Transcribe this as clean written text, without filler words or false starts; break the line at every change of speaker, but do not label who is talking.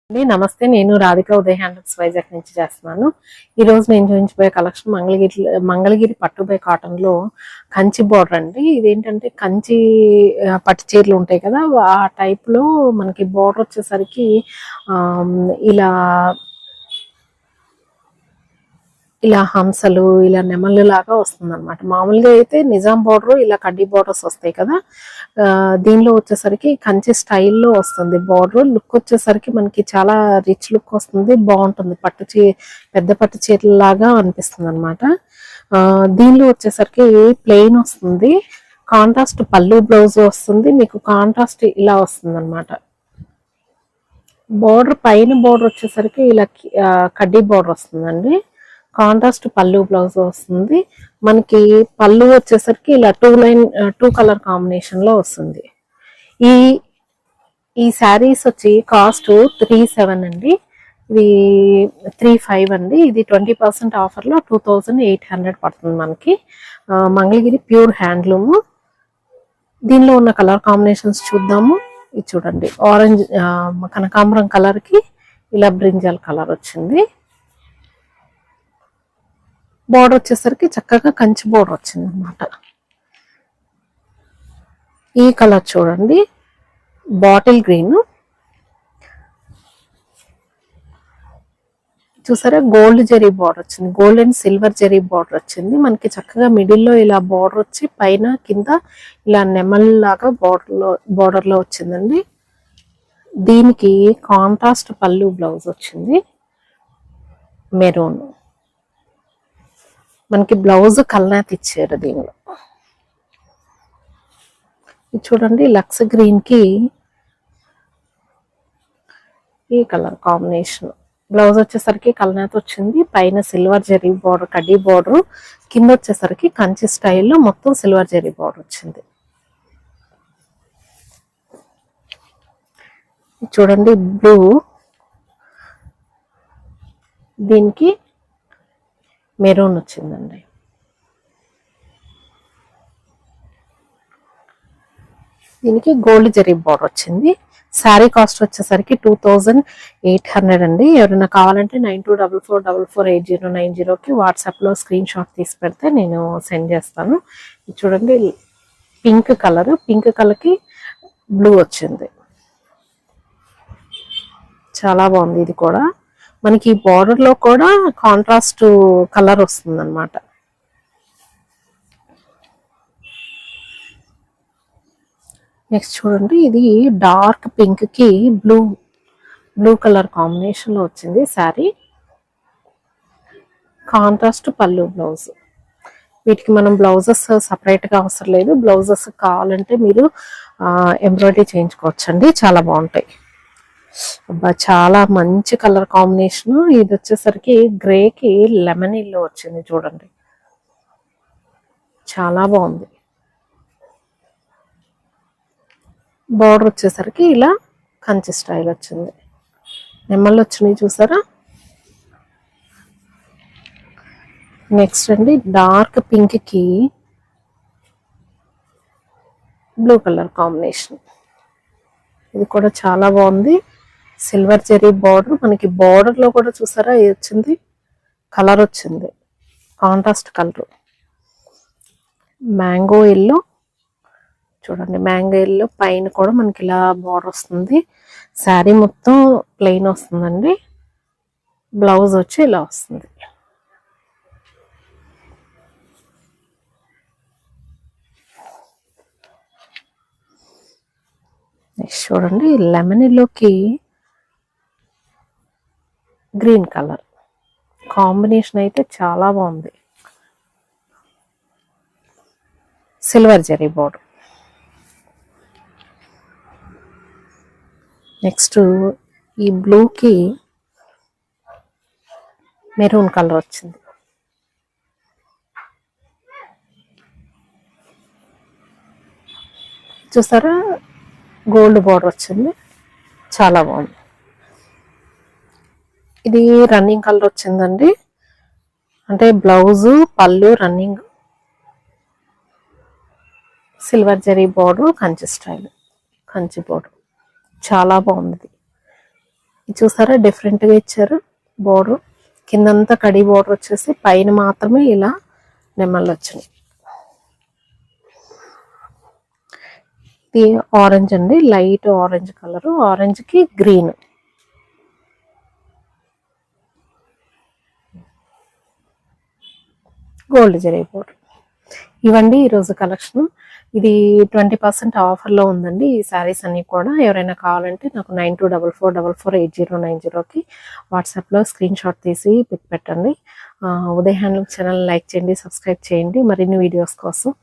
నమస్తే, నేను రాధిక ఉదయ్ హ్యాండ్లూమ్స్ వైజాగ్ నుంచి చేస్తున్నాను. ఈ రోజు నేను చూపించబోయే కలెక్షన్ మంగళగిరి పట్టు బై కాటన్ లో కంచి బోర్డర్ అండి. ఇదేంటంటే కంచి పట్టు చీరలు ఉంటాయి కదా, ఆ టైప్ లో మనకి బోర్డర్ వచ్చేసరికి ఇలా ఇలా హంసలు ఇలా నెమళ్ళు లాగా వస్తుంది అనమాట. మామూలుగా అయితే నిజాం బోర్డర్ ఇలా కడ్డీ బోర్డర్స్ వస్తాయి కదా, దీనిలో వచ్చేసరికి కంచి స్టైల్లో వస్తుంది. బోర్డర్ లుక్ వచ్చేసరికి మనకి చాలా రిచ్ లుక్ వస్తుంది, బాగుంటుంది. పెద్ద పట్టు చీరలాగా అనిపిస్తుంది అనమాట. దీనిలో వచ్చేసరికి ప్లెయిన్ వస్తుంది, కాంట్రాస్ట్ పళ్ళు బ్లౌజ్ వస్తుంది, మీకు కాంట్రాస్ట్ ఇలా వస్తుంది అనమాట. బోర్డర్ పైన బోర్డర్ వచ్చేసరికి ఇలా కడ్డీ బోర్డర్ వస్తుందండి. కాంట్రాస్ట్ పళ్ళు బ్లౌజ్ వస్తుంది. మనకి పళ్ళు వచ్చేసరికి ఇలా టూ కలర్ కాంబినేషన్ లో వస్తుంది. ఈ శారీస్ వచ్చి కాస్ట్ 37 అండి, ఇది 35 అండి. ఇది 20% ఆఫర్ లో 2800 పడుతుంది మనకి. Mangalagiri pure handloom. దీనిలో ఉన్న కలర్ కాంబినేషన్స్ చూద్దాము. ఇది చూడండి, ఆరెంజ్ కనకాంబరం కలర్ కి ఇలా బ్రింజల్ కలర్ వచ్చింది. బోర్డర్ వచ్చేసరికి చక్కగా కంచి బోర్డర్ వచ్చింది అనమాట. ఈ కలర్ చూడండి, బాటిల్ గ్రీన్. చూసారా, గోల్డ్ జరీ బోర్డర్ వచ్చింది, gold and silver zari border వచ్చింది. మనకి చక్కగా మిడిల్లో ఇలా బోర్డర్ వచ్చి పైన కింద ఇలా నెమల్ లాగా బోర్డర్ లో వచ్చిందండి. దీనికి కాంట్రాస్ట్ పళ్ళు బ్లౌజ్ వచ్చింది, మెరూన్. మనకి బ్లౌజ్ కల్నాథ్ ఇచ్చారు దీనిలో. చూడండి, లక్స్ గ్రీన్ కి ఈ కలర్ కాంబినేషన్. బ్లౌజ్ వచ్చేసరికి కల్నాథ్ వచ్చింది, పైన సిల్వర్ జరీ బోర్డర్ కడ్డీ బోర్డర్, కింద వచ్చేసరికి కంచి స్టైల్లో మొత్తం సిల్వర్ జరీ బోర్డర్ వచ్చింది. చూడండి, బ్లూ, దీనికి మెరూన్ వచ్చిందండి. దీనికి గోల్డ్ జరీ బోర్డర్ వచ్చింది. శారీ కాస్ట్ వచ్చేసరికి 2800 అండి. ఎవరైనా కావాలంటే 9244448090కి వాట్సాప్లో స్క్రీన్ షాట్ తీసి పెడితే నేను సెండ్ చేస్తాను. చూడండి, పింక్ కలర్కి బ్లూ వచ్చింది, చాలా బాగుంది. ఇది కూడా మనకి బార్డర్ లో కూడా కాంట్రాస్ట్ కలర్ వస్తుంది అనమాట. నెక్స్ట్ చూడండి, ఇది డార్క్ పింక్ కి బ్లూ కలర్ కాంబినేషన్ లో వచ్చింది శారీ. కాంట్రాస్ట్ పళ్ళు బ్లౌజ్. వీటికి మనం బ్లౌజెస్ సపరేట్ గా అవసరం లేదు, బ్లౌజెస్ కావాలంటే మీరు ఎంబ్రాయిడరీ చేయించుకోవచ్చండి, చాలా బాగుంటాయి. చాలా మంచి కలర్ కాంబినేషన్. ఇది వచ్చేసరికి గ్రేకి లెమన్ ఎల్లో వచ్చింది, చూడండి చాలా బాగుంది. బోర్డర్ వచ్చేసరికి ఇలా కంచి స్టైల్ వచ్చింది, నెమ్మలు వచ్చినాయి చూసారా. నెక్స్ట్ అండి, డార్క్ పింక్ కి బ్లూ కలర్ కాంబినేషన్. ఇది కూడా చాలా బాగుంది. సిల్వర్ జరీ బార్డర్, మనకి బార్డర్ లో కూడా చూసారా వచ్చింది కలర్ వచ్చింది, కాంట్రాస్ట్ కలర్. మ్యాంగో ఎల్లో చూడండి, మ్యాంగో ఎల్లో పైన కూడా మనకి ఇలా బార్డర్ వస్తుంది. శారీ మొత్తం ప్లెయిన్ వస్తుందండి, బ్లౌజ్ వచ్చి ఇలా వస్తుంది. నెక్స్ట్ చూడండి, లెమన్ ఎల్లోకి గ్రీన్ కలర్ కాంబినేషన్ అయితే చాలా బాగుంది. Silver zari border. నెక్స్ట్ ఈ బ్లూకి మెరూన్ కలర్ వచ్చింది. చూసారా, గోల్డ్ బోర్డర్ వచ్చింది, చాలా బాగుంది. ఇది రన్నింగ్ కలర్ వచ్చిందండి, అంటే బ్లౌజు పళ్ళు running, silver zari border, Kanchi style Kanchi border, చాలా బాగుంది. ఇది చూసారా డిఫరెంట్గా ఇచ్చారు బోర్డర్. కిందంతా కడి బోర్డర్ వచ్చేసి పైన మాత్రమే ఇలా నెమళ్ళు వచ్చినాయి. ఇది ఆరెంజ్ అండి, లైట్ ఆరెంజ్ కలర్, ఆరెంజ్కి గ్రీన్. Gold zari border. ఇవండి ఈరోజు కలెక్షన్. ఇది 20% ఆఫర్లో ఉందండి ఈ శారీస్ అన్నీ కూడా. ఎవరైనా కావాలంటే నాకు 9244448090కి వాట్సాప్లో స్క్రీన్ షాట్ తీసి పిక్ పెట్టండి. ఉదయ్ హ్యాండ్లూమ్ ఛానల్ లైక్ చేయండి, సబ్స్క్రైబ్ చేయండి మరిన్ని వీడియోస్ కోసం.